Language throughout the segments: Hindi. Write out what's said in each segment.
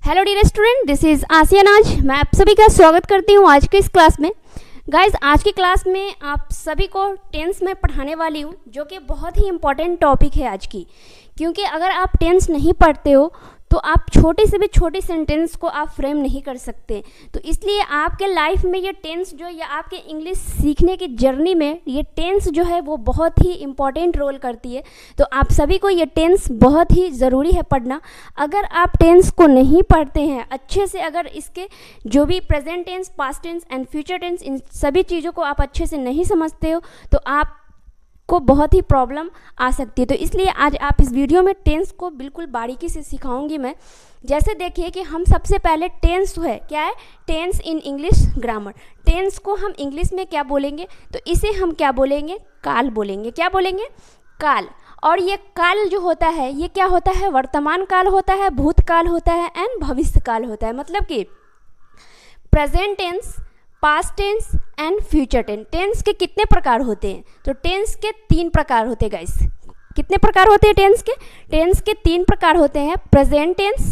Hello dear student, this is Asiya Naaz. मैं आप सभी का स्वागत करती हूँ आज के इस क्लास में। गाइज, आज की क्लास में आप सभी को टेंस में पढ़ाने वाली हूँ, जो कि बहुत ही इम्पॉर्टेंट टॉपिक है आज की। क्योंकि अगर आप टेंस नहीं पढ़ते हो तो आप छोटे से भी छोटे सेंटेंस को आप फ्रेम नहीं कर सकते। तो इसलिए आपके लाइफ में ये टेंस जो या आपके इंग्लिश सीखने की जर्नी में ये टेंस जो है वो बहुत ही इम्पॉर्टेंट रोल करती है। तो आप सभी को ये टेंस बहुत ही ज़रूरी है पढ़ना। अगर आप टेंस को नहीं पढ़ते हैं अच्छे से, अगर इसके जो भी present tense, past tense and future tense, इन सभी चीज़ों को आप अच्छे से नहीं समझते हो तो आप को बहुत ही प्रॉब्लम आ सकती है। तो इसलिए आज आप इस वीडियो में टेंस को बिल्कुल बारीकी से सिखाऊंगी मैं। जैसे देखिए कि हम सबसे पहले टेंस है क्या है, tense in English grammar. Tense को हम इंग्लिश में क्या बोलेंगे, तो इसे हम क्या बोलेंगे, काल बोलेंगे। क्या बोलेंगे, काल। और ये काल जो होता है ये क्या होता है, वर्तमान काल होता है, भूतकाल होता है एंड भविष्य काल होता है। मतलब कि present tense, past tense and future tense. Tense के कितने प्रकार होते हैं, तो टेंस के 3 प्रकार होते हैं गाइस। कितने प्रकार होते हैं टेंस के? टेंस के 3 प्रकार होते हैं, present tense,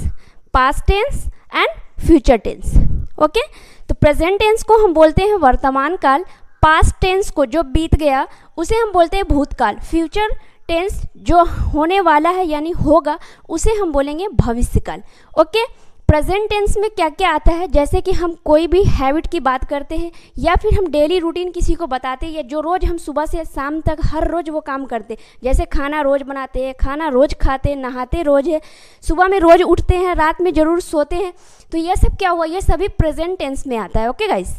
past tense and future tense. Okay, तो प्रेजेंट टेंस को हम बोलते हैं वर्तमान काल, पास्ट टेंस को जो बीत गया उसे हम बोलते हैं भूतकाल, फ्यूचर टेंस जो होने वाला है यानी होगा उसे हम बोलेंगे भविष्यकाल। ओके, प्रेजेंट टेंस में क्या क्या आता है, जैसे कि हम कोई भी हैबिट की बात करते हैं या फिर हम डेली रूटीन किसी को बताते हैं, या जो रोज़ हम सुबह से शाम तक हर रोज़ वो काम करते हैं। जैसे खाना रोज़ बनाते हैं, खाना रोज़ खाते हैं, नहाते रोज़ है, सुबह में रोज़ उठते हैं, रात में ज़रूर सोते हैं। तो ये सब क्या हुआ, ये सभी प्रेजेंट टेंस में आता है। Okay guys.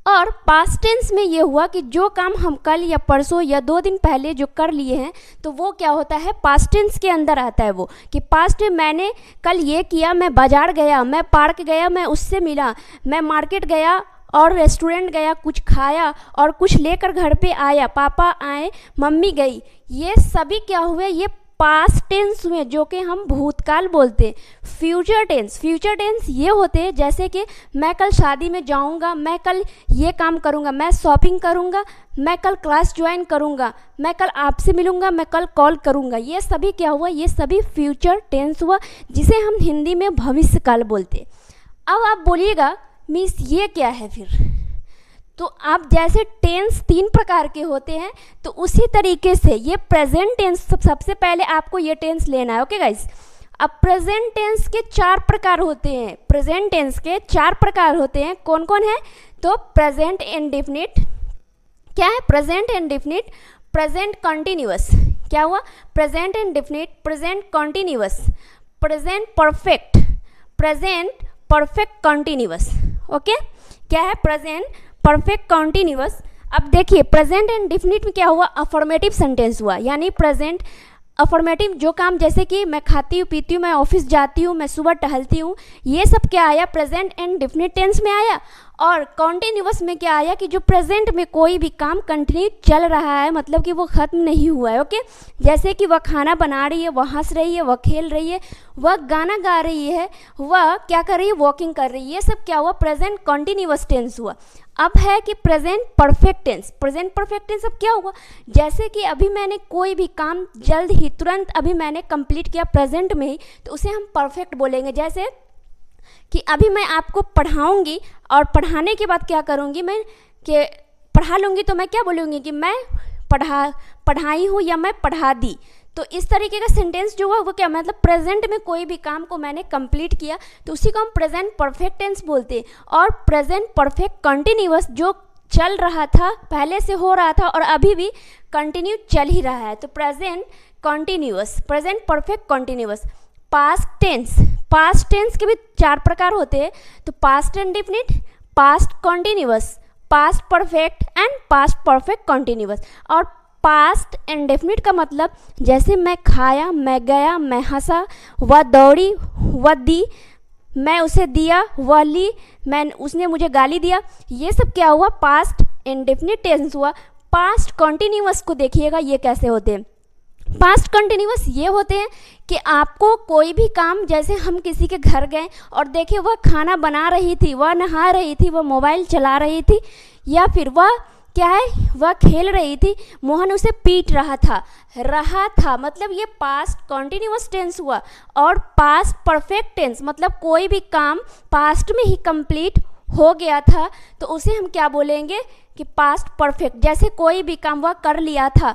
और पास्ट टेंस में ये हुआ कि जो काम हम कल या परसों या 2 दिन पहले जो कर लिए हैं तो वो क्या होता है, पास्ट टेंस के अंदर आता है। वो कि पास्ट में मैंने कल ये किया, मैं बाज़ार गया, मैं पार्क गया, मैं उससे मिला, मैं मार्केट गया और रेस्टोरेंट गया, कुछ खाया और कुछ लेकर घर पे आया, पापा आए, मम्मी गई। ये सभी क्या हुए, ये पास्ट टेंस हुए जो कि हम भूतकाल बोलते हैं। फ्यूचर टेंस, फ्यूचर टेंस ये होते हैं जैसे कि मैं कल शादी में जाऊंगा, मैं कल ये काम करूंगा, मैं शॉपिंग करूंगा, मैं कल क्लास ज्वाइन करूंगा, मैं कल आपसे मिलूंगा, मैं कल कॉल करूंगा। ये सभी क्या हुआ, ये सभी फ्यूचर टेंस हुआ, जिसे हम हिंदी में भविष्यकाल बोलते हैं। अब आप बोलिएगा मिस ये क्या है फिर, तो आप जैसे टेंस 3 प्रकार के होते हैं तो उसी तरीके से ये प्रेजेंट टेंस, सबसे पहले आपको ये टेंस लेना है। Okay guys. अब प्रेजेंट टेंस के 4 प्रकार होते हैं। प्रेजेंट टेंस के 4 प्रकार होते हैं। कौन कौन है, तो प्रेजेंट इंडेफिनिट, क्या है प्रेजेंट इंडेफिनिट, प्रेजेंट कंटिन्यूअस, क्या हुआ, present indefinite, present continuous, present perfect, present perfect continuous. Okay, क्या है, प्रेजेंट परफेक्ट कंटिन्यूअस। अब देखिए प्रेजेंट इंडेफिनिट में क्या हुआ, अफर्मेटिव सेंटेंस हुआ, यानी प्रेजेंट अफर्मेटिव जो काम, जैसे कि मैं खाती हूँ, पीती हूँ, मैं ऑफिस जाती हूँ, मैं सुबह टहलती हूँ, ये सब क्या आया, प्रेजेंट इंडेफिनिट टेंस में आया। और कॉन्टिन्यूअस में क्या आया कि जो प्रेजेंट में कोई भी काम कंटिन्यू चल रहा है, मतलब कि वो ख़त्म नहीं हुआ है। ओके, जैसे कि वह खाना बना रही है, वह हंस रही है, वह खेल रही है, वह गाना गा रही है, वह क्या कर रही है, वॉकिंग कर रही है, ये सब क्या हुआ, प्रेजेंट कॉन्टिन्यूअस टेंस हुआ। अब है कि present perfect tense. Present perfect tense अब क्या हुआ, जैसे कि अभी मैंने कोई भी काम जल्द ही तुरंत अभी मैंने कंप्लीट किया प्रेजेंट में ही, तो उसे हम परफेक्ट बोलेंगे। जैसे कि अभी मैं आपको पढ़ाऊंगी और पढ़ाने के बाद क्या करूंगी मैं, कि पढ़ा लूँगी तो मैं क्या बोलूँगी कि मैं पढ़ाई हूँ या मैं पढ़ा दी। तो इस तरीके का सेंटेंस जो हुआ वो क्या, मतलब प्रेजेंट में कोई भी काम को मैंने कंप्लीट किया तो उसी को हम प्रेजेंट परफेक्ट टेंस बोलते हैं। और प्रेजेंट परफेक्ट कंटिन्यूअस जो चल रहा था, पहले से हो रहा था और अभी भी कंटिन्यू चल ही रहा है, तो present continuous, present perfect continuous. Past tense, past tense के भी 4 प्रकार होते हैं, तो past indefinite, past continuous, past perfect and past perfect continuous. और पास्ट इंडेफिनिट का मतलब जैसे मैं खाया, मैं गया, मैं हंसा, वह दौड़ी, वह दी, मैं उसे दिया, वह ली, उसने मुझे गाली दिया, ये सब क्या हुआ, पास्ट इंडेफिनिट टेंस हुआ। पास्ट कंटिन्यूअस को देखिएगा ये कैसे होते हैं। पास्ट कंटिन्यूअस ये होते हैं कि आपको कोई भी काम, जैसे हम किसी के घर गए और देखे वह खाना बना रही थी, वह नहा रही थी, वह मोबाइल चला रही थी, या फिर वह क्या है, वह खेल रही थी, मोहन उसे पीट रहा था मतलब ये पास्ट कॉन्टिन्यूअस टेंस हुआ। और पास्ट परफेक्ट टेंस मतलब कोई भी काम पास्ट में ही कंप्लीट हो गया था तो उसे हम क्या बोलेंगे कि पास्ट परफेक्ट। जैसे कोई भी काम वह कर लिया था,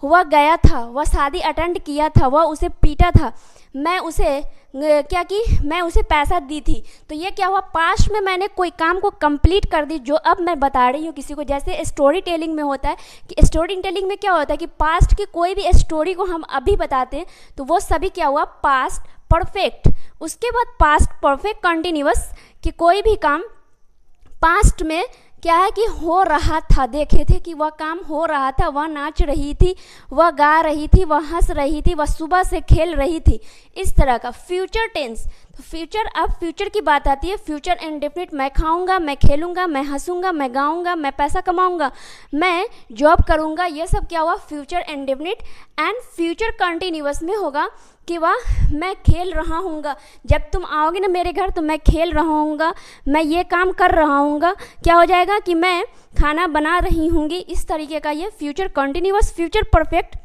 वह गया था, वह शादी अटेंड किया था, वह उसे पीटा था, मैं उसे क्या की, मैं उसे पैसा दी थी, तो ये क्या हुआ, पास्ट में मैंने कोई काम को कंप्लीट कर दी जो अब मैं बता रही हूँ किसी को। जैसे स्टोरी टेलिंग में होता है कि स्टोरी टेलिंग में क्या होता है कि पास्ट की कोई भी स्टोरी को हम अभी बताते हैं तो वो सभी क्या हुआ, पास्ट परफेक्ट। उसके बाद पास्ट परफेक्ट कंटिन्यूअस कि कोई भी काम पास्ट में क्या है कि हो रहा था, देखे थे कि वह काम हो रहा था, वह नाच रही थी, वह गा रही थी, वह हंस रही थी, वह सुबह से खेल रही थी, इस तरह का। फ्यूचर टेंस, तो फ्यूचर, अब फ्यूचर की बात आती है, फ्यूचर इंडेफिनिट, मैं खाऊंगा, मैं खेलूंगा, मैं हंसूंगा, मैं गाऊंगा, मैं पैसा कमाऊंगा, मैं जॉब करूंगा, ये सब क्या हुआ, future indefinite. And future continuous में होगा कि वह मैं खेल रहा हूँगा, जब तुम आओगे ना मेरे घर तो मैं खेल रहा हूँगा, मैं ये काम कर रहा हूँगा, क्या हो जाएगा कि मैं खाना बना रही हूँगी, इस तरीके का ये फ्यूचर कंटिन्यूअस। फ्यूचर परफेक्ट,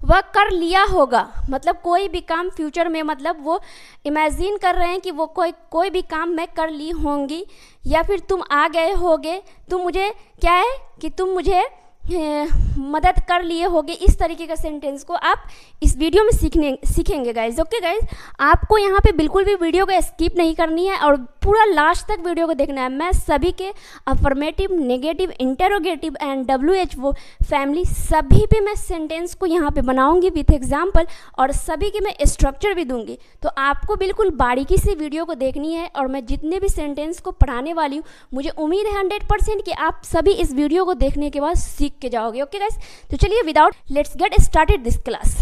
वह कर लिया होगा, मतलब कोई भी काम फ्यूचर में, मतलब वो इमेजिन कर रहे हैं कि वो कोई भी काम मैं कर ली होंगी, या फिर तुम आ गए होगे, तुम मुझे क्या है कि तुम मुझे मदद कर लिए होगे, इस तरीके का सेंटेंस को आप इस वीडियो में सीखेंगे गाइज। ओके गाइज, आपको यहाँ पे बिल्कुल भी वीडियो को स्किप नहीं करनी है और पूरा लास्ट तक वीडियो को देखना है। मैं सभी के affirmative, negative, interrogative and WHO family सभी पे मैं सेंटेंस को यहाँ पे बनाऊंगी विथ एग्जाम्पल, और सभी के मैं स्ट्रक्चर भी दूंगी, तो आपको बिल्कुल बारीकी से वीडियो को देखनी है। और मैं जितने भी सेंटेंस को पढ़ाने वाली हूँ, मुझे उम्मीद है 100% कि आप सभी इस वीडियो को देखने के बाद सीख के जाओगे। ओके गाइस, तो चलिए without let's get started this class.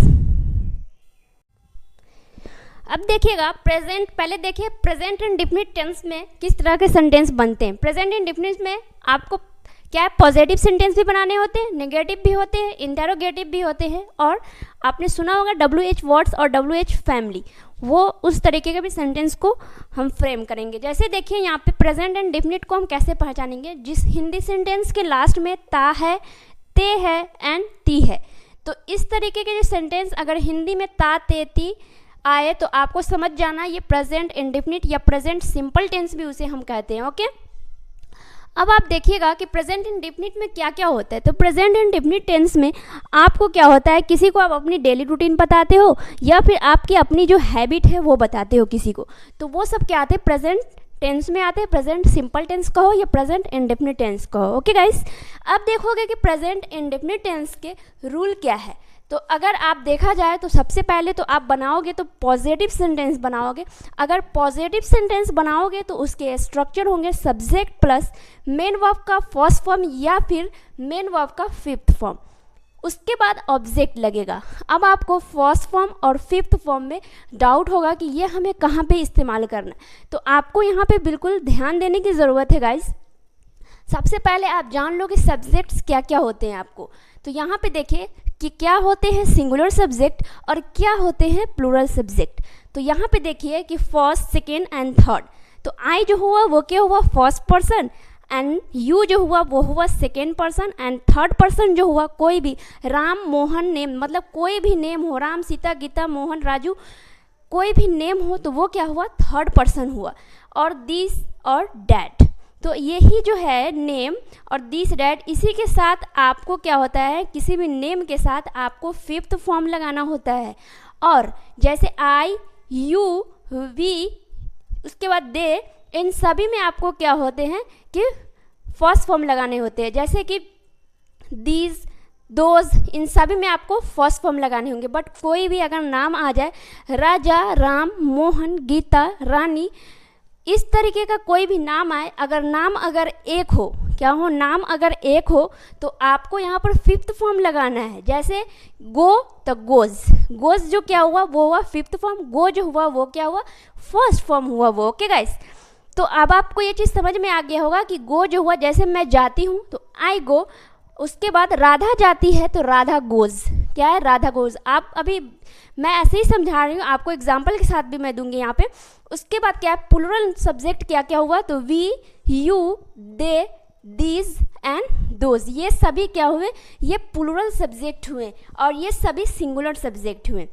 अब देखिएगा प्रेजेंट, पहले देखिए प्रेजेंट इंडेफिनिट टेंस में किस तरह के सेंटेंस बनते हैं। प्रेजेंट इंडेफिनिट में आपको क्या है, पॉजिटिव सेंटेंस भी बनाने होते हैं, नेगेटिव भी होते हैं, इंटेरोगेटिव भी होते हैं, और आपने सुना होगा WH वर्ड्स और WH फैमिली, वो उस तरीके के भी सेंटेंस को हम फ्रेम करेंगे। जैसे देखिए यहाँ पे प्रेजेंट इंडेफिनिट को हम कैसे पहचानेंगे, जिस हिंदी सेंटेंस के लास्ट में ता है, ते है एंड ती है, तो इस तरीके के जो सेंटेंस अगर हिंदी में ता, ते, ती आए तो आपको समझ जाना ये प्रेजेंट इंडेफिनिट या प्रेजेंट सिंपल टेंस भी उसे हम कहते हैं। ओके, अब आप देखिएगा कि प्रेजेंट इंडेफिनिट में क्या क्या होता है। तो प्रेजेंट इंडेफिनिट टेंस में आपको क्या होता है, किसी को आप अपनी डेली रूटीन बताते हो या फिर आपकी अपनी जो हैबिट है वो बताते हो किसी को, तो वो सब क्या आते हैं, प्रेजेंट टेंस में आते हैं। प्रेजेंट सिंपल टेंस कहो या प्रेजेंट इंडेफिनिट टेंस कहो। ओके गाइस, अब देखोगे कि प्रेजेंट इंडेफिनिट टेंस के रूल क्या है। तो अगर आप देखा जाए तो सबसे पहले तो आप बनाओगे तो पॉजिटिव सेंटेंस बनाओगे। अगर पॉजिटिव सेंटेंस बनाओगे तो उसके स्ट्रक्चर होंगे सब्जेक्ट प्लस मेन वर्ब का फर्स्ट फॉर्म या फिर मेन वर्ब का फिफ्थ फॉर्म, उसके बाद ऑब्जेक्ट लगेगा। अब आपको फर्स्ट फॉर्म और फिफ्थ फॉर्म में डाउट होगा कि ये हमें कहाँ पे इस्तेमाल करना है, तो आपको यहाँ पे बिल्कुल ध्यान देने की ज़रूरत है गाइस। सबसे पहले आप जान लो कि सब्जेक्ट्स क्या क्या होते हैं आपको। तो यहाँ पे देखिए कि क्या होते हैं सिंगुलर सब्जेक्ट और क्या होते हैं प्लूरल सब्जेक्ट। तो यहाँ पे देखिए कि फर्स्ट, सेकेंड एंड थर्ड। तो आई जो हुआ वो क्या हुआ, फर्स्ट पर्सन, एंड यू जो हुआ वो हुआ second person, and third person जो हुआ कोई भी, राम, मोहन नेम, मतलब कोई भी नेम हो, राम, सीता, गीता, मोहन, राजू, कोई भी नेम हो तो वो क्या हुआ, थर्ड पर्सन हुआ। और दिस और डैट, तो यही जो है नेम और दिस डैट, इसी के साथ आपको क्या होता है, किसी भी नेम के साथ आपको फिफ्थ फॉर्म लगाना होता है। और जैसे आई, यू, वी, उसके बाद दे, इन सभी में आपको क्या होते हैं कि फर्स्ट फॉर्म लगाने होते हैं। जैसे कि दीज, दोज, इन सभी में आपको फर्स्ट फॉर्म लगाने होंगे। बट कोई भी अगर नाम आ जाए, राजा, राम, मोहन, गीता, रानी, इस तरीके का कोई भी नाम आए, अगर नाम अगर एक हो, क्या हो, नाम अगर एक हो तो आपको यहाँ पर फिफ्थ फॉर्म लगाना है। जैसे गो तो गोज, गोज जो क्या हुआ वो हुआ फिफ्थ फॉर्म, गो जो हुआ वो क्या हुआ, फर्स्ट फॉर्म हुआ वो। ओके गाइस, तो अब आपको ये चीज़ समझ में आ गया होगा कि गो जो हुआ, जैसे मैं जाती हूँ तो आई गो, उसके बाद राधा जाती है तो राधा गोज, क्या है, राधा गोज। आप अभी मैं ऐसे ही समझा रही हूँ, आपको एग्जाम्पल के साथ भी मैं दूंगी यहाँ पे। उसके बाद क्या है, प्लूरल सब्जेक्ट क्या क्या हुआ, तो we, you, they, these and those, ये सभी क्या हुए, ये प्लूरल सब्जेक्ट हुए और ये सभी सिंगुलर सब्जेक्ट हुए।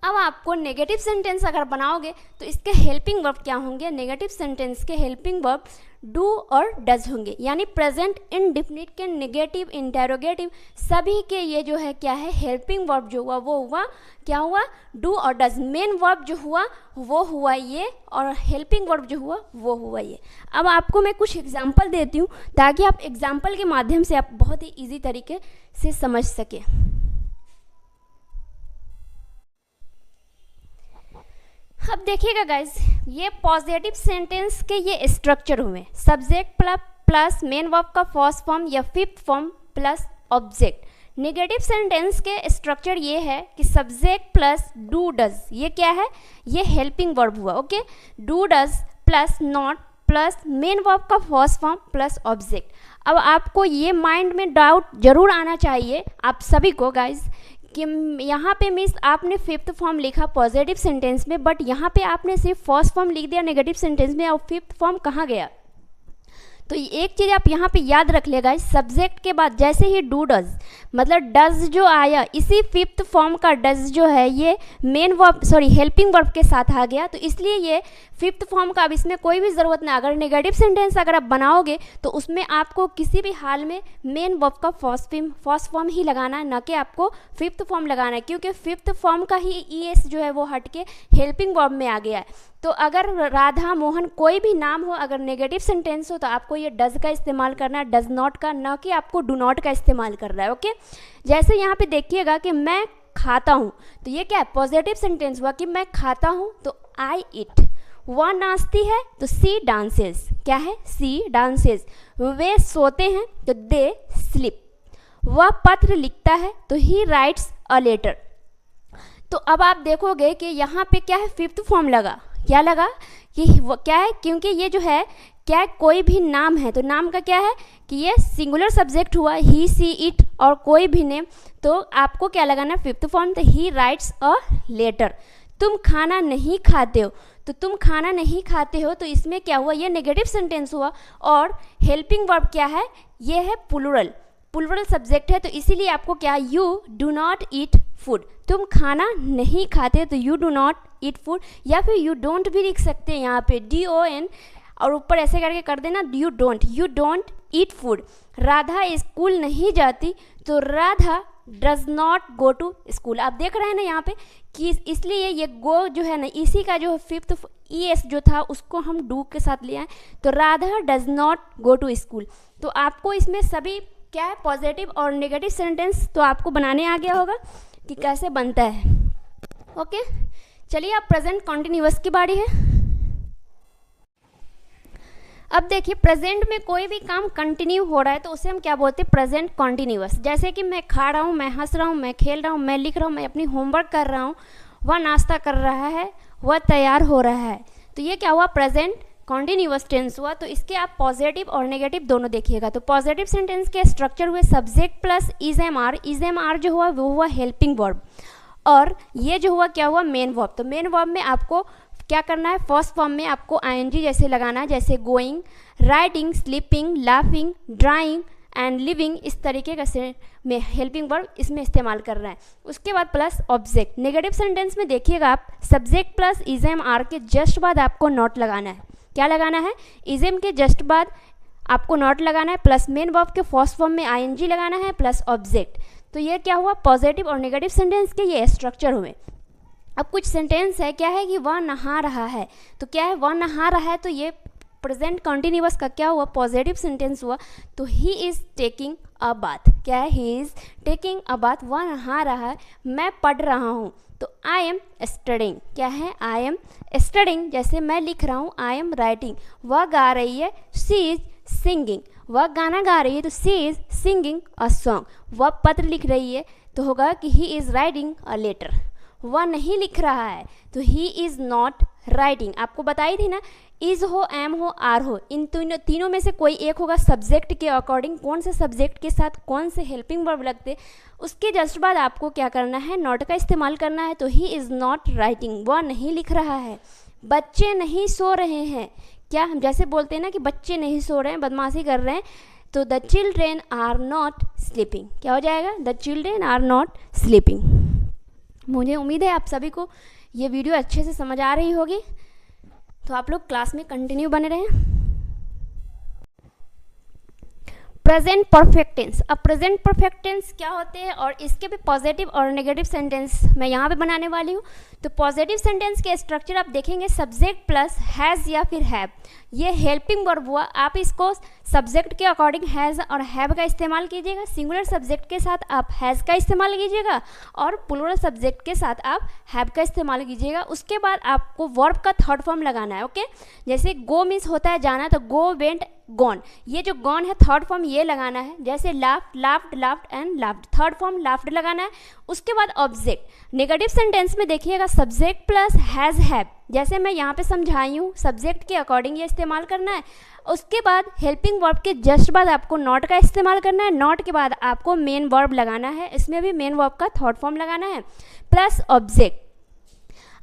अब आपको नेगेटिव सेंटेंस अगर बनाओगे तो इसके हेल्पिंग वर्ब क्या होंगे, नेगेटिव सेंटेंस के हेल्पिंग वर्ब डू और डज होंगे, यानी प्रेजेंट इंडेफिनिट के नेगेटिव, इंटेरोगेटिव सभी के ये जो है क्या है, हेल्पिंग वर्ब जो हुआ वो हुआ क्या हुआ, डू और डज। मेन वर्ब जो हुआ वो हुआ ये और हेल्पिंग वर्ब जो हुआ वो हुआ ये। अब आपको मैं कुछ एग्जाम्पल देती हूँ ताकि आप एग्जाम्पल के माध्यम से आप बहुत ही ईजी तरीके से समझ सके। अब देखिएगा गाइज, ये पॉजिटिव सेंटेंस के ये स्ट्रक्चर हुए, सब्जेक्ट प्लस मेन वर्ब का फर्स्ट फॉर्म या fifth form plus object. Negative sentence के स्ट्रक्चर ये है कि सब्जेक्ट प्लस डू डज, ये क्या है, ये हेल्पिंग वर्ब हुआ, okay. Do does plus not plus main verb का फर्स्ट फॉर्म प्लस ऑब्जेक्ट। अब आपको ये माइंड में डाउट जरूर आना चाहिए आप सभी को गाइज कि यहाँ पे मिस आपने फिफ्थ फॉर्म लिखा पॉजिटिव सेंटेंस में, बट यहाँ पे आपने सिर्फ फर्स्ट फॉर्म लिख दिया नेगेटिव सेंटेंस में और फिफ्थ फॉर्म कहाँ गया। तो एक चीज़ आप यहाँ पे याद रख लेगा, सब्जेक्ट के बाद जैसे ही डू डज मतलब डज जो आया, इसी फिफ्थ फॉर्म का डज जो है ये मेन वर्ब हेल्पिंग वर्ब के साथ आ गया, तो इसलिए ये फिफ्थ फॉर्म का अब इसमें कोई भी ज़रूरत नहीं। अगर नेगेटिव सेंटेंस अगर आप बनाओगे तो उसमें आपको किसी भी हाल में मेन वर्ब का फर्स्ट फॉर्म ही लगाना है, ना कि आपको फिफ्थ फॉर्म लगाना है, क्योंकि फिफ्थ फॉर्म का ही ES जो है वो हट के हेल्पिंग वर्ब में आ गया है। तो अगर राधा मोहन कोई भी नाम हो, अगर नेगेटिव सेंटेंस हो तो आपको ये डज का इस्तेमाल करना है, डज नॉट का, ना कि आपको डू नॉट का इस्तेमाल करना है, ओके। जैसे यहाँ पे देखिएगा कि मैं खाता हूँ, तो ये क्या है, पॉजिटिव सेंटेंस हुआ कि मैं खाता हूँ तो आई इट। वह नाचती है तो सी डांसेस, क्या है, सी डांसेस। वे सोते हैं तो दे स्लीप। वह पत्र लिखता है तो ही राइट्स अ लेटर। तो अब आप देखोगे कि यहाँ पे क्या है, फिफ्थ फॉर्म लगा, क्या लगा कि वो क्या है, क्योंकि ये जो है क्या, कोई भी नाम है तो नाम का क्या है कि ये सिंगुलर सब्जेक्ट हुआ, ही सी इट, और कोई भी नेम, तो आपको क्या लगाना है, फिफ्थ फॉर्म, तो ही राइट्स अ लेटर। तुम खाना नहीं खाते हो, तो तुम खाना नहीं खाते हो, तो इसमें क्या हुआ, ये नेगेटिव सेंटेंस हुआ और हेल्पिंग वर्ब क्या है, ये है प्लूरल सब्जेक्ट है, तो इसीलिए आपको क्या, you do not eat food. तुम खाना नहीं खाते तो you do not eat food, या फिर यू डोंट भी लिख सकते हैं यहाँ पे DON और ऊपर ऐसे करके कर देना you don't eat food. Radha school नहीं जाती तो Radha does not go to school. आप देख रहे हैं ना यहाँ पे कि इसलिए ये गो जो है ना, इसी का जो फिफ्थ ES जो था उसको हम डू के साथ ले आए, तो Radha does not go to school. तो आपको इसमें सभी क्या है, पॉजिटिव और नेगेटिव सेंटेंस तो आपको बनाने आ गया होगा कि कैसे बनता है, ओके। चलिए अब प्रेजेंट कॉन्टिन्यूअस की बारी है। अब देखिए, प्रेजेंट में कोई भी काम कंटिन्यू हो रहा है तो उसे हम क्या बोलते हैं, प्रेजेंट कॉन्टिन्यूअस। जैसे कि मैं खा रहा हूँ, मैं हंस रहा हूँ, मैं खेल रहा हूँ, मैं लिख रहा हूँ, मैं अपनी होमवर्क कर रहा हूँ, वह नाश्ता कर रहा है, वह तैयार हो रहा है, तो ये क्या हुआ, प्रेजेंट कॉन्टिन्यूअस टेंस हुआ। तो इसके आप पॉजिटिव और नेगेटिव दोनों देखिएगा। तो पॉजिटिव सेंटेंस के स्ट्रक्चर हुए subject plus is am are जो हुआ वो हुआ हेल्पिंग वर्ब, और ये जो हुआ क्या हुआ, मेन वर्ब। तो मेन वर्ब में आपको क्या करना है, फर्स्ट फॉर्म में आपको ING जैसे लगाना है, जैसे going, writing, sleeping, laughing, drawing and living, इस तरीके का से में हेल्पिंग वर्ब इसमें इस्तेमाल कर रहा है। उसके बाद प्लस ऑब्जेक्ट। नेगेटिव सेंटेंस में देखिएगा आप, subject plus is am are के जस्ट बाद आपको नॉट लगाना है। क्या लगाना है, इज एम के जस्ट बाद आपको नॉट लगाना है, प्लस मेन वर्ब के फर्स्ट फॉर्म में ING लगाना है, प्लस ऑब्जेक्ट। तो ये क्या हुआ, पॉजिटिव और नेगेटिव सेंटेंस के ये स्ट्रक्चर हुए। अब कुछ सेंटेंस है क्या है कि वह नहा रहा है, तो क्या है, वह नहा रहा है, तो ये प्रेजेंट कॉन्टिन्यूअस का क्या हुआ, पॉजिटिव सेंटेंस हुआ। तो he is taking a bath, क्या है, he is taking a bath, वह नहा रहा है। मैं पढ़ रहा हूँ, तो आई एम स्टडिंग, क्या है, आई एम स्टडिंग। जैसे मैं लिख रहा हूँ, आई एम राइटिंग। वह गा रही है, शी इज़ सिंगिंग, वह गाना गा रही है, तो she is singing a song. वह पत्र लिख रही है, तो होगा कि he is writing a letter. वह नहीं लिख रहा है, तो ही इज़ नॉट राइटिंग। आपको बताई थी ना, इज़ हो, एम हो, आर हो, इन तीनों में से कोई एक होगा सब्जेक्ट के अकॉर्डिंग, कौन से सब्जेक्ट के साथ कौन से हेल्पिंग वर्ब लगते, उसके जस्ट बाद आपको क्या करना है, नॉट का इस्तेमाल करना है। तो ही इज़ नॉट राइटिंग, वह नहीं लिख रहा है। बच्चे नहीं सो रहे हैं, क्या हम जैसे बोलते हैं ना कि बच्चे नहीं सो रहे हैं, बदमाशी कर रहे हैं, तो the children are not sleeping, क्या हो जाएगा? The children are not sleeping. मुझे उम्मीद है आप सभी को ये वीडियो अच्छे से समझ आ रही होगी, तो आप लोग क्लास में कंटिन्यू बने रहें। Present perfect tense. अब प्रेजेंट परफेक्ट टेंस क्या होते हैं और इसके भी पॉजिटिव और नेगेटिव सेंटेंस मैं यहाँ पे बनाने वाली हूँ। तो पॉजिटिव सेंटेंस के स्ट्रक्चर आप देखेंगे सब्जेक्ट प्लस हैज़ या फिर हैव। ये हेल्पिंग वर्ब हुआ, आप इसको सब्जेक्ट के अकॉर्डिंग हैज़ और हैव का इस्तेमाल कीजिएगा। सिंगुलर सब्जेक्ट के साथ आप हैज़ का इस्तेमाल कीजिएगा और प्लूरल सब्जेक्ट के साथ आप हैव का इस्तेमाल कीजिएगा। उसके बाद आपको वर्ब का थर्ड फॉर्म लगाना है। ओके, जैसे गो मीन्स होता है जाना, तो गो, वेंट, गॉन। ये जो गॉन है थर्ड फॉर्म ये लगाना है। जैसे laughed, laughed, laughed and laughed, third form laughed लगाना है। उसके बाद ऑब्जेक्ट। नेगेटिव सेंटेंस में देखिएगा सब्जेक्ट प्लस हैज़ हैव, जैसे मैं यहाँ पे समझाई हूँ सब्जेक्ट के अकॉर्डिंग ये इस्तेमाल करना है। उसके बाद हेल्पिंग वर्ब के जस्ट बाद आपको नॉट का इस्तेमाल करना है। नॉट के बाद आपको मेन वर्ब लगाना है, इसमें भी मेन वर्ब का थर्ड फॉर्म लगाना है प्लस ऑब्जेक्ट।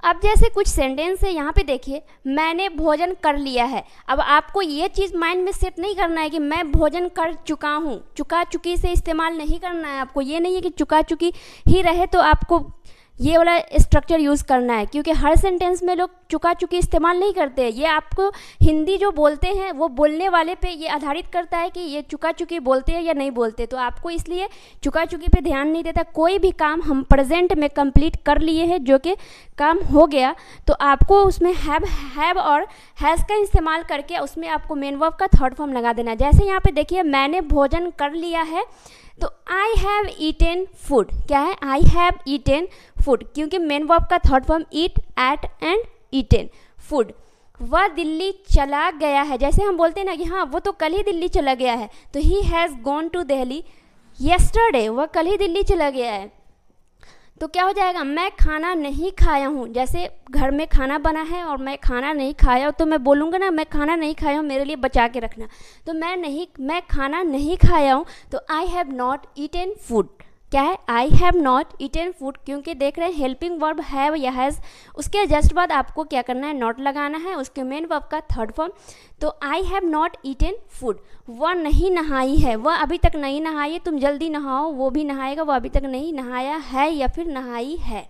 अब जैसे कुछ सेंटेंस है यहाँ पे देखिए, मैंने भोजन कर लिया है। अब आपको ये चीज़ माइंड में सेट नहीं करना है कि मैं भोजन कर चुका हूँ, चुका चुकी से इस्तेमाल नहीं करना है आपको। ये नहीं है कि चुका चुकी ही रहे तो आपको ये वाला स्ट्रक्चर यूज़ करना है, क्योंकि हर सेंटेंस में लोग चुका चुकी इस्तेमाल नहीं करते हैं। ये आपको हिंदी जो बोलते हैं वो बोलने वाले पे ये आधारित करता है कि ये चुका चुकी बोलते हैं या नहीं बोलते, तो आपको इसलिए चुका चुकी पे ध्यान नहीं देता। कोई भी काम हम प्रेजेंट में कंप्लीट कर लिए हैं, जो कि काम हो गया, तो आपको उसमें हैव और हैज़ का इस्तेमाल करके उसमें आपको मेन वर्ब का थर्ड फॉर्म लगा देना है। जैसे यहाँ पे देखिए, मैंने भोजन कर लिया है, तो आई हैव ईटेन फूड। क्या है? आई हैव ईटेन फूड, क्योंकि मेन वर्ब का third form eat, ate and eaten food. वह दिल्ली चला गया है। जैसे हम बोलते हैं ना कि हाँ वो तो कल ही दिल्ली चला गया है, तो he has gone to Delhi yesterday, वह कल ही दिल्ली चला गया है। तो क्या हो जाएगा? मैं खाना नहीं खाया हूँ। जैसे घर में खाना बना है और मैं खाना नहीं खाया, तो मैं बोलूँगा ना मैं खाना नहीं खाया हूँ, मेरे लिए बचा के रखना। तो मैं खाना नहीं खाया हूँ, तो I have not eaten food. क्या है? I have not eaten food, क्योंकि देख रहे हैं हेल्पिंग वर्ब हैव या हैज़, उसके जस्ट बाद आपको क्या करना है? नॉट लगाना है, उसके मेन वर्ब का थर्ड फॉर्म। तो I have not eaten food. वह नहीं नहाई है, वह अभी तक नहीं नहाई है, तुम जल्दी नहाओ, वो भी नहाएगा, वह अभी तक नहीं नहाया है या फिर नहाई है।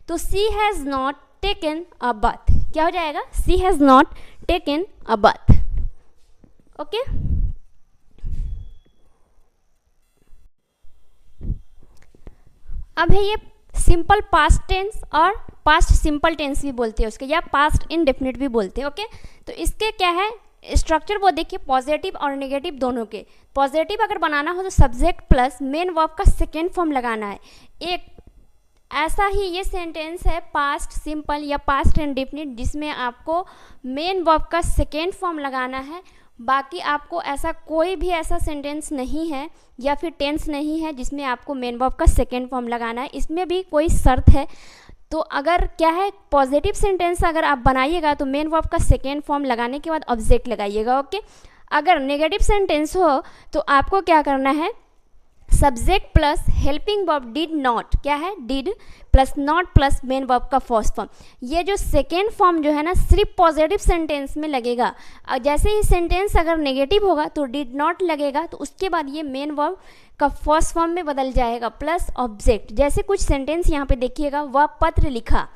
तो she has not taken a bath. क्या हो जाएगा? She has not taken a bath. Okay, अब है ये सिंपल पास्ट टेंस और पास्ट सिंपल टेंस भी बोलते हैं उसके, या पास्ट इंडेफिनिट भी बोलते हैं। ओके, तो इसके क्या है स्ट्रक्चर वो देखिए, पॉजिटिव और नेगेटिव दोनों के। पॉजिटिव अगर बनाना हो तो सब्जेक्ट प्लस मेन वर्ब का सेकेंड फॉर्म लगाना है। एक ऐसा ही ये सेंटेंस है पास्ट सिंपल या पास्ट इंडेफिनिट, जिसमें आपको मेन वर्ब का सेकेंड फॉर्म लगाना है। बाकी आपको ऐसा कोई भी ऐसा सेंटेंस नहीं है या फिर टेंस नहीं है जिसमें आपको मेन वर्ब का सेकेंड फॉर्म लगाना है। इसमें भी कोई शर्त है। तो अगर क्या है, पॉजिटिव सेंटेंस अगर आप बनाइएगा तो मेन वर्ब का सेकेंड फॉर्म लगाने के बाद ऑब्जेक्ट लगाइएगा। ओके, अगर नेगेटिव सेंटेंस हो तो आपको क्या करना है? Subject plus helping verb did not. क्या है? Did plus not plus main verb का फर्स्ट फॉर्म। ये जो सेकेंड फॉर्म जो है ना सिर्फ पॉजिटिव सेंटेंस में लगेगा। जैसे ही सेंटेंस अगर नेगेटिव होगा तो डिड नॉट लगेगा, तो उसके बाद ये मेन वर्ब का फर्स्ट फॉर्म में बदल जाएगा प्लस ऑब्जेक्ट। जैसे कुछ सेंटेंस यहाँ पे देखिएगा, वह पत्र लिखा,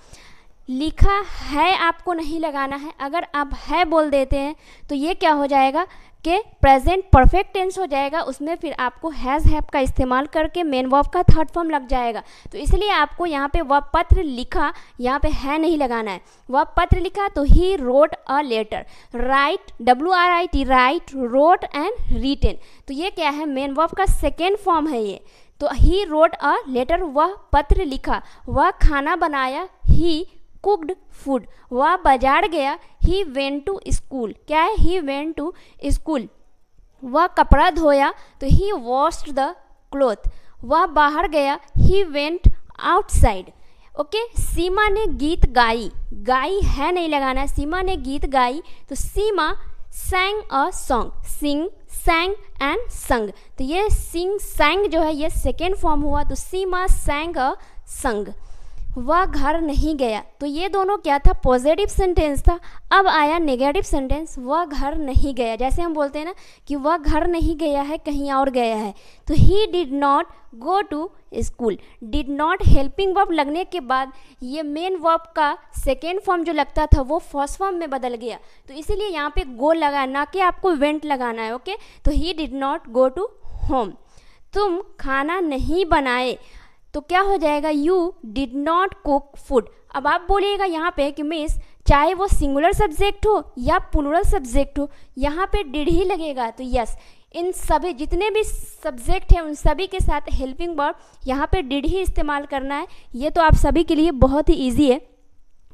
लिखा है आपको नहीं लगाना है। अगर आप है बोल देते हैं तो ये क्या हो जाएगा कि प्रेजेंट परफेक्ट टेंस हो जाएगा, उसमें फिर आपको हैज़ हैव का इस्तेमाल करके मेन वर्ब का थर्ड फॉर्म लग जाएगा। तो इसलिए आपको यहाँ पे वह पत्र लिखा, यहाँ पे है नहीं लगाना है। वह पत्र लिखा तो he wrote a letter. Write, WRIT, write, wrote and written. तो ये क्या है? मेन वर्ब का सेकेंड फॉर्म है ये। तो ही रोट अ लेटर, वह पत्र लिखा। वह खाना बनाया, ही कुक्ड फूड। वह बाजार गया, ही वेंट टू स्कूल। क्या है? He went to school. वह कपड़ा धोया तो ही वॉश्ड द क्लॉथ। वह बाहर गया, ही वेंट आउटसाइड। ओके, सीमा ने गीत गाई, गाई है नहीं लगाना है, सीमा ने गीत गाई तो Seema sang a song. Sing, sang and sung. तो ये सिंग sang जो है ये सेकेंड फॉर्म हुआ, तो सीमा sang अ संग। वह घर नहीं गया। तो ये दोनों क्या था, पॉजिटिव सेंटेंस था। अब आया नेगेटिव सेंटेंस, वह घर नहीं गया। जैसे हम बोलते हैं ना कि वह घर नहीं गया है, कहीं और गया है। तो he did not go to school. Did not helping verb लगने के बाद ये मेन वर्ब का सेकेंड फॉर्म जो लगता था वो फर्स्ट फॉर्म में बदल गया। तो इसीलिए यहाँ पे गो लगा, ना कि आपको वेंट लगाना है। ओके, तो he did not go to home. तुम खाना नहीं बनाए, तो क्या हो जाएगा, you did not cook food. अब आप बोलिएगा यहाँ पे कि मिस चाहे वो सिंगुलर सब्जेक्ट हो या प्लूरल सब्जेक्ट हो, यहाँ पे डिड ही लगेगा। तो यस, इन सभी जितने भी सब्जेक्ट हैं उन सभी के साथ हेल्पिंग वर्ब यहाँ पे डिड ही इस्तेमाल करना है। ये तो आप सभी के लिए बहुत ही ईजी है,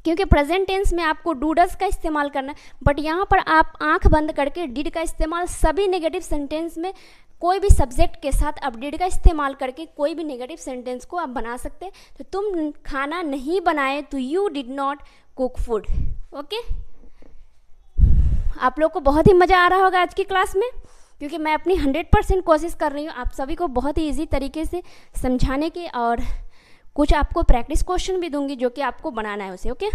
क्योंकि प्रेजेंट टेंस में आपको डू डज का इस्तेमाल करना है, बट यहाँ पर आप आंख बंद करके डिड का इस्तेमाल सभी नेगेटिव सेंटेंस में कोई भी सब्जेक्ट के साथ आप डिड का इस्तेमाल करके कोई भी नेगेटिव सेंटेंस को आप बना सकते हैं। तो तुम खाना नहीं बनाए, तो you did not cook food. Okay, आप लोग को बहुत ही मज़ा आ रहा होगा आज की क्लास में, क्योंकि मैं अपनी 100% कोशिश कर रही हूँ आप सभी को बहुत ही ईजी तरीके से समझाने की, और कुछ आपको प्रैक्टिस क्वेश्चन भी दूंगी जो कि आपको बनाना है उसे। ओके,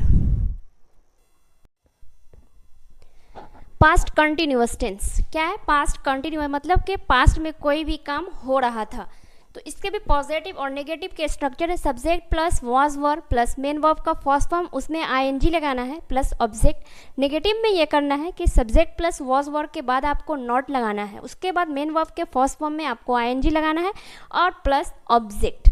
पास्ट कंटिन्यूअस टेंस क्या है, पास्ट कंटिन्यूअस मतलब कि पास्ट में कोई भी काम हो रहा था। तो इसके भी पॉजिटिव और नेगेटिव के स्ट्रक्चर है, subject plus was were plus main verb का फर्स्ट फॉर्म, उसमें आईएनजी लगाना है प्लस ऑब्जेक्ट। नेगेटिव में ये करना है कि सब्जेक्ट प्लस वाज वर के बाद आपको नॉट लगाना है, उसके बाद मेन वर्ब के फर्स्ट फॉर्म में आपको आईएनजी लगाना है और प्लस ऑब्जेक्ट।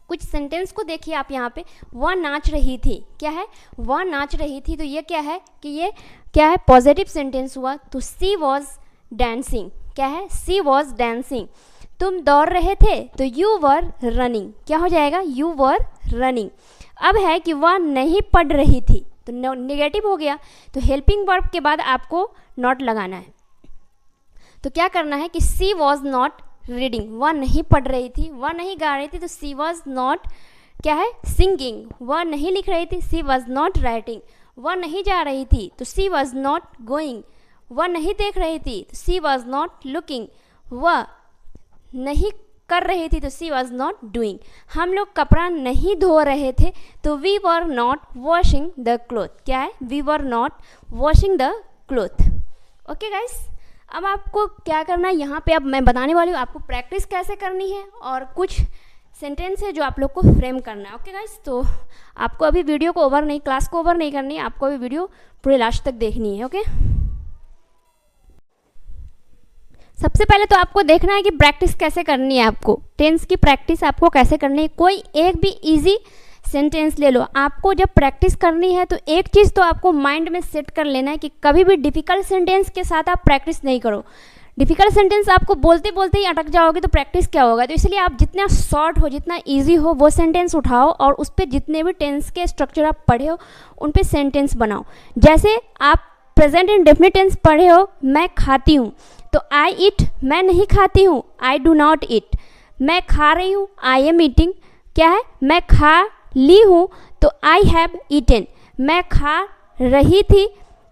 कुछ सेंटेंस को देखिए आप यहाँ पे, वह नाच रही थी, क्या है, वह नाच रही थी। तो ये क्या है कि ये क्या है, पॉजिटिव सेंटेंस हुआ। तो सी वॉज डांसिंग, क्या है, सी वॉज डांसिंग। तुम दौड़ रहे थे, तो यू वर रनिंग, क्या हो जाएगा, यू वर रनिंग। अब है कि वह नहीं पढ़ रही थी, तो नेगेटिव हो गया। तो हेल्पिंग वर्ब के बाद आपको नॉट लगाना है। तो क्या करना है कि सी वॉज नॉट रीडिंग, वह नहीं पढ़ रही थी, वह नहीं गा रही थी। तो सी वॉज नॉट क्या है, सिंगिंग, वह नहीं लिख रही थी। सी वॉज नॉट राइटिंग, वह नहीं जा रही थी। तो सी वॉज नॉट गोइंग, वह नहीं देख रही थी। तो सी वॉज नॉट लुकिंग, वह नहीं कर रही थी। तो सी वॉज नॉट डूइंग। हम लोग कपड़ा नहीं धो रहे थे, तो we were not washing the cloth, क्या है, we were not washing the cloth. Okay guys, अब आपको क्या करना है, यहाँ पे अब मैं बताने वाली हूँ आपको प्रैक्टिस कैसे करनी है, और कुछ सेंटेंस है जो आप लोग को फ्रेम करना है। ओके गाइस, तो आपको अभी वीडियो को ओवर नहीं, क्लास को ओवर नहीं करनी है, आपको अभी वीडियो पूरे लास्ट तक देखनी है। ओके, सबसे पहले तो आपको देखना है कि प्रैक्टिस कैसे करनी है, आपको टेंस की प्रैक्टिस आपको कैसे करनी है। कोई एक भी इजी सेंटेंस ले लो, आपको जब प्रैक्टिस करनी है तो एक चीज़ तो आपको माइंड में सेट कर लेना है कि कभी भी डिफ़िकल्ट सेंटेंस के साथ आप प्रैक्टिस नहीं करो। डिफ़िकल्ट सेंटेंस आपको बोलते बोलते ही अटक जाओगे तो प्रैक्टिस क्या होगा। तो इसलिए आप जितना शॉर्ट हो, जितना इजी हो वो सेंटेंस उठाओ और उस पर जितने भी टेंस के स्ट्रक्चर आप पढ़े हो उन पे सेंटेंस बनाओ। जैसे आप प्रेजेंट इंडेफिनिट टेंस पढ़े हो, मैं खाती हूँ, तो आई ईट, मैं नहीं खाती हूँ, आई डू नॉट ईट। मैं खा रही हूँ, आई एम ईटिंग, क्या है, मैं खा ली हूँ, तो आई हैव ईटन। मैं खा रही थी,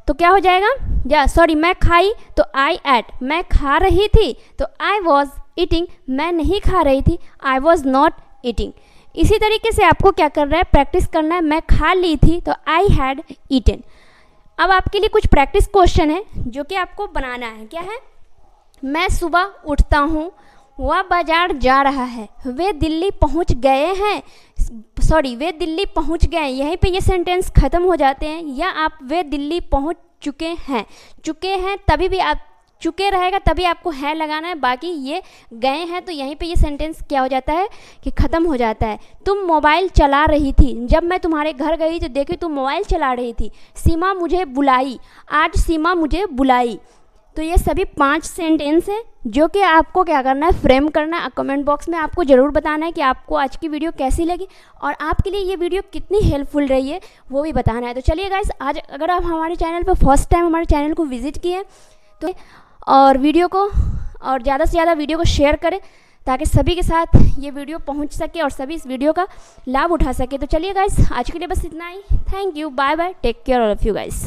तो क्या हो जाएगा, या सॉरी मैं खाई, तो आई एट। मैं खा रही थी, तो आई वॉज ईटिंग। मैं नहीं खा रही थी, आई वॉज नॉट ईटिंग। इसी तरीके से आपको क्या करना है, प्रैक्टिस करना है। मैं खा ली थी, तो आई हैड ईटन। अब आपके लिए कुछ प्रैक्टिस क्वेश्चन है जो कि आपको बनाना है। क्या है, मैं सुबह उठता हूँ, वह बाजार जा रहा है, वे दिल्ली पहुँच गए हैं, सॉरी वे दिल्ली पहुँच गए, यहीं पे ये सेंटेंस ख़त्म हो जाते हैं। या आप वे दिल्ली पहुँच चुके हैं, चुके हैं तभी भी आप चुके रहेगा तभी आपको है लगाना है, बाकी ये गए हैं तो यहीं पे ये सेंटेंस क्या हो जाता है कि ख़त्म हो जाता है। तुम मोबाइल चला रही थी, जब मैं तुम्हारे घर गई तो देखी तुम मोबाइल चला रही थी। सीमा मुझे बुलाई, आज सीमा मुझे बुलाई। तो ये सभी 5 सेंटेंस हैं जो कि आपको क्या करना है, फ्रेम करना है। कमेंट बॉक्स में आपको ज़रूर बताना है कि आपको आज की वीडियो कैसी लगी और आपके लिए ये वीडियो कितनी हेल्पफुल रही है वो भी बताना है। तो चलिए गाइस, आज अगर आप हमारे चैनल पर फर्स्ट टाइम हमारे चैनल को विजिट किए तो और वीडियो को और ज़्यादा से ज़्यादा वीडियो को शेयर करें ताकि सभी के साथ ये वीडियो पहुंच सके और सभी इस वीडियो का लाभ उठा सके। तो चलिए गाइस, आज के लिए बस इतना ही। Thank you, bye bye, take care all of you guys.